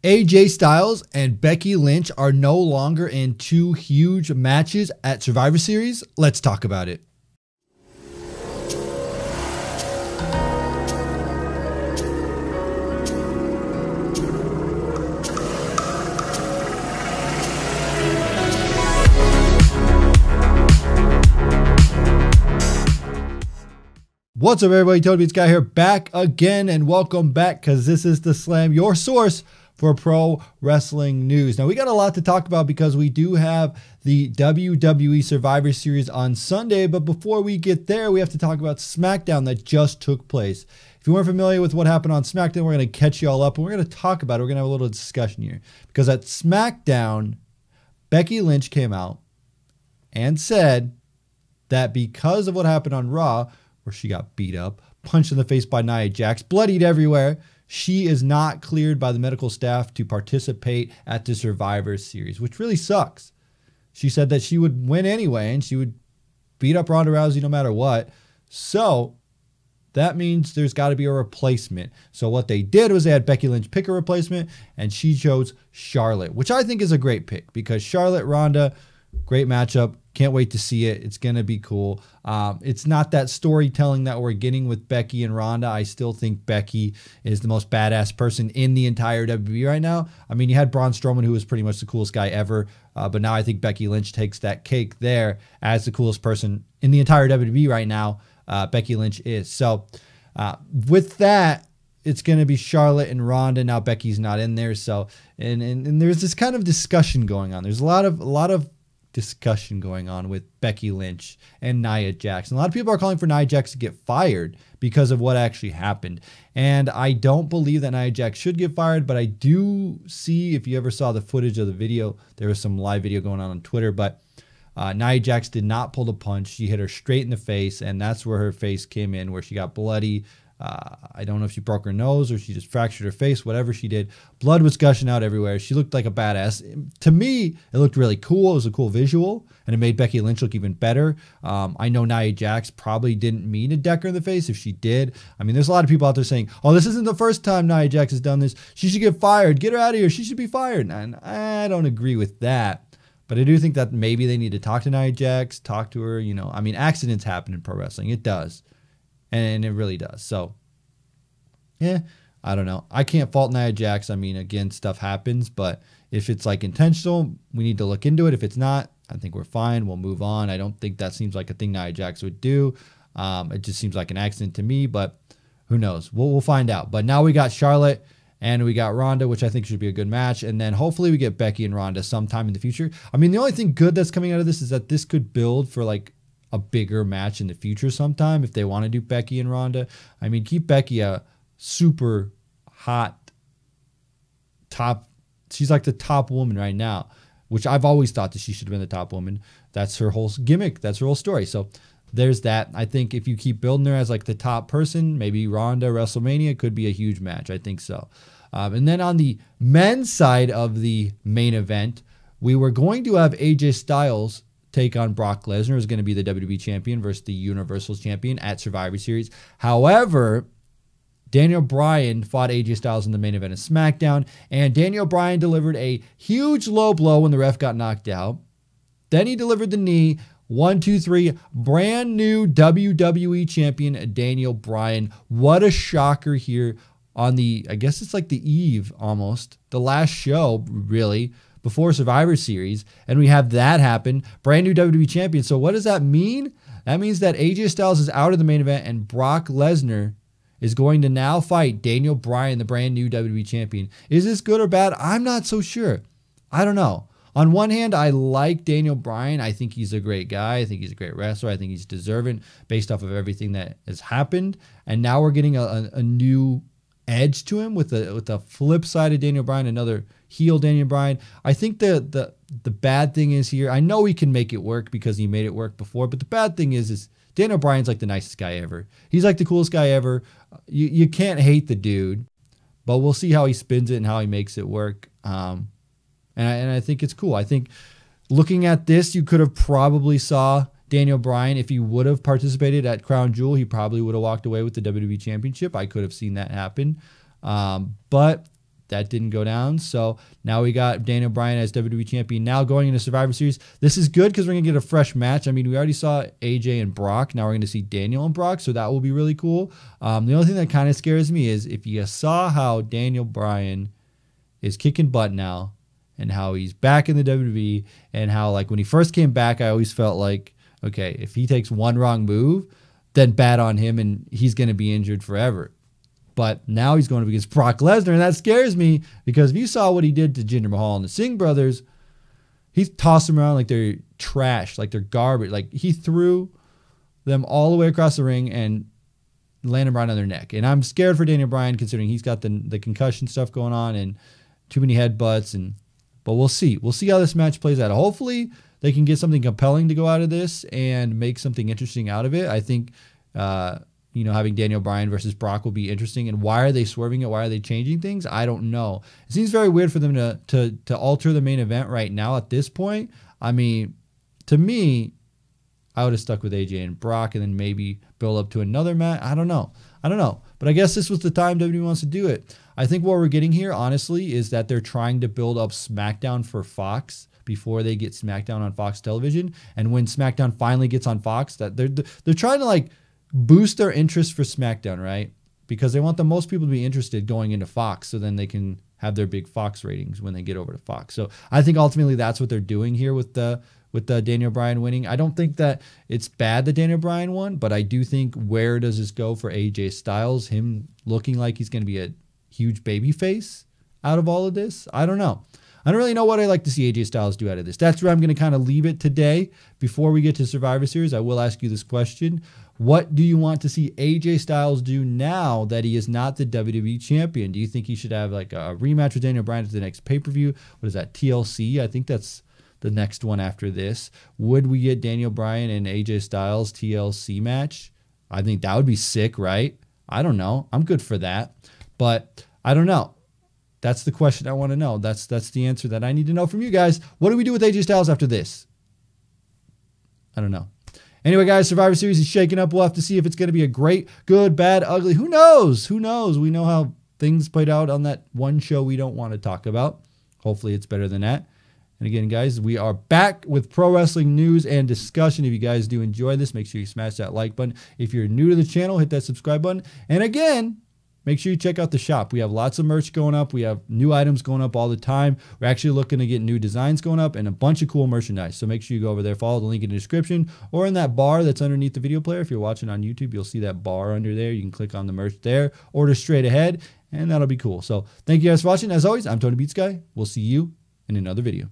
AJ Styles and Becky Lynch are no longer in two huge matches at Survivor Series. Let's talk about it. What's up, everybody? TonyPizzaGuy here, back again, and welcome back, because this is The Slam, your source for pro wrestling news. Now, we got a lot to talk about because we do have the WWE Survivor Series on Sunday, but before we get there, we have to talk about SmackDown that just took place. If you weren't familiar with what happened on SmackDown, we're going to catch you all up, and we're going to talk about it. We're going to have a little discussion here, because at SmackDown, Becky Lynch came out and said that because of what happened on Raw, where she got beat up, punched in the face by Nia Jax, bloodied everywhere, she is not cleared by the medical staff to participate at the Survivor Series, which really sucks. She said that she would win anyway, and she would beat up Ronda Rousey no matter what. So that means there's got to be a replacement. So what they did was they had Becky Lynch pick a replacement, and she chose Charlotte, which I think is a great pick, because Charlotte, Ronda, great matchup. Can't wait to see it. It's going to be cool. It's not that storytelling that we're getting with Becky and Ronda. I still think Becky is the most badass person in the entire WWE right now. I mean, you had Braun Strowman, who was pretty much the coolest guy ever. But now I think Becky Lynch takes that cake there as the coolest person in the entire WWE right now. Becky Lynch is. So with that, it's going to be Charlotte and Ronda. Now Becky's not in there. So, and there's this kind of discussion going on. There's a lot of discussion going on with Becky Lynch and Nia Jax. And a lot of people are calling for Nia Jax to get fired because of what actually happened. And I don't believe that Nia Jax should get fired, but I do see, if you ever saw the footage of the video, there was some live video going on Twitter, but Nia Jax did not pull the punch. She hit her straight in the face, and that's where her face came in, where she got bloody. I don't know if she broke her nose or she just fractured her face, whatever she did. Blood was gushing out everywhere. She looked like a badass. To me, it looked really cool. It was a cool visual, and it made Becky Lynch look even better. I know Nia Jax probably didn't mean to deck her in the face. If she did, I mean, there's a lot of people out there saying, oh, this isn't the first time Nia Jax has done this. She should get fired. Get her out of here. She should be fired. And I don't agree with that. But I do think that maybe they need to talk to Nia Jax, talk to her. You know, I mean, accidents happen in pro wrestling. It does. And it really does. So, yeah, I don't know. I can't fault Nia Jax. I mean, again, stuff happens. But if it's like intentional, we need to look into it. If it's not, I think we're fine. We'll move on. I don't think that seems like a thing Nia Jax would do. It just seems like an accident to me. But who knows? We'll find out. But now we got Charlotte and we got Ronda, which I think should be a good match. And then hopefully we get Becky and Ronda sometime in the future. I mean, the only thing good that's coming out of this is that this could build for like a bigger match in the future sometime if they want to do Becky and Ronda. I mean, keep Becky a super hot top. She's like the top woman right now, which I've always thought that she should have been the top woman. That's her whole gimmick. That's her whole story. So there's that. I think if you keep building her as like the top person, maybe Ronda WrestleMania could be a huge match. I think so. And then on the men's side of the main event, we were going to have AJ Styles take on Brock Lesnar, who's going to be the WWE champion versus the Universal champion at Survivor Series. However, Daniel Bryan fought AJ Styles in the main event of SmackDown, and Daniel Bryan delivered a huge low blow when the ref got knocked out. Then he delivered the knee. 1, 2, 3. Brand new WWE champion Daniel Bryan. What a shocker here on the, I guess it's like the eve almost, the last show really, before Survivor Series, and we have that happen. Brand new WWE champion. So what does that mean? That means that AJ Styles is out of the main event, and Brock Lesnar is going to now fight Daniel Bryan, the brand new WWE champion. Is this good or bad? I'm not so sure. I don't know. On one hand, I like Daniel Bryan. I think he's a great guy. I think he's a great wrestler. I think he's deserving based off of everything that has happened. And now we're getting a new edge to him with the flip side of Daniel Bryan, another heel Daniel Bryan. I think the bad thing is here, I know he can make it work because he made it work before, but the bad thing is Daniel Bryan's like the nicest guy ever. He's like the coolest guy ever. You can't hate the dude, but we'll see how he spins it and how he makes it work. And I think it's cool. I think looking at this, you could have probably saw Daniel Bryan, if he would have participated at Crown Jewel, he probably would have walked away with the WWE Championship. I could have seen that happen. But that didn't go down. So now we got Daniel Bryan as WWE champion. Now going into Survivor Series, this is good because we're going to get a fresh match. I mean, we already saw AJ and Brock. Now we're going to see Daniel and Brock, so that will be really cool. The only thing that kind of scares me is if you saw how Daniel Bryan is kicking butt now and how he's back in the WWE and how, like, when he first came back, I always felt like, okay, if he takes one wrong move, then bad on him and he's going to be injured forever. But now he's going up against Brock Lesnar, and that scares me because if you saw what he did to Jinder Mahal and the Singh brothers, he tossed them around like they're trash, like they're garbage. Like, he threw them all the way across the ring and landed right on their neck. And I'm scared for Daniel Bryan considering he's got the concussion stuff going on and too many headbutts. But we'll see. We'll see how this match plays out. Hopefully they can get something compelling to go out of this and make something interesting out of it. I think having Daniel Bryan versus Brock will be interesting. And why are they swerving it? Why are they changing things? I don't know. It seems very weird for them to alter the main event right now at this point. I mean, to me, I would have stuck with AJ and Brock and then maybe build up to another match. I don't know. But I guess this was the time WWE wants to do it. I think what we're getting here, honestly, is that they're trying to build up SmackDown for Fox before they get SmackDown on Fox television. And when SmackDown finally gets on Fox, that they're trying to, like, boost their interest for SmackDown, right? Because they want the most people to be interested going into Fox so then they can have their big Fox ratings when they get over to Fox. So I think ultimately that's what they're doing here with the Daniel Bryan winning. I don't think that it's bad that Daniel Bryan won, but I do think where does this go for AJ Styles? Him looking like he's going to be a huge baby face out of all of this? I don't know. I don't really know what I'd like to see AJ Styles do out of this. That's where I'm going to kind of leave it today. Before we get to Survivor Series, I will ask you this question. What do you want to see AJ Styles do now that he is not the WWE champion? Do you think he should have like a rematch with Daniel Bryan at the next pay-per-view? What is that, TLC? I think that's the next one after this. Would we get Daniel Bryan and AJ Styles TLC match? I think that would be sick, right? I don't know. I'm good for that. But I don't know. That's the question I want to know. That's the answer that I need to know from you guys. What do we do with AJ Styles after this? I don't know. Anyway, guys, Survivor Series is shaking up. We'll have to see if it's going to be a great, good, bad, ugly. Who knows? Who knows? We know how things played out on that one show we don't want to talk about. Hopefully it's better than that. And again, guys, we are back with pro wrestling news and discussion. If you guys do enjoy this, make sure you smash that like button. If you're new to the channel, hit that subscribe button. And again, make sure you check out the shop. We have lots of merch going up. We have new items going up all the time. We're actually looking to get new designs going up and a bunch of cool merchandise. So make sure you go over there, follow the link in the description or in that bar that's underneath the video player. If you're watching on YouTube, you'll see that bar under there. You can click on the merch there, order straight ahead, and that'll be cool. So thank you guys for watching. As always, I'm TonyPizzaGuy. We'll see you in another video.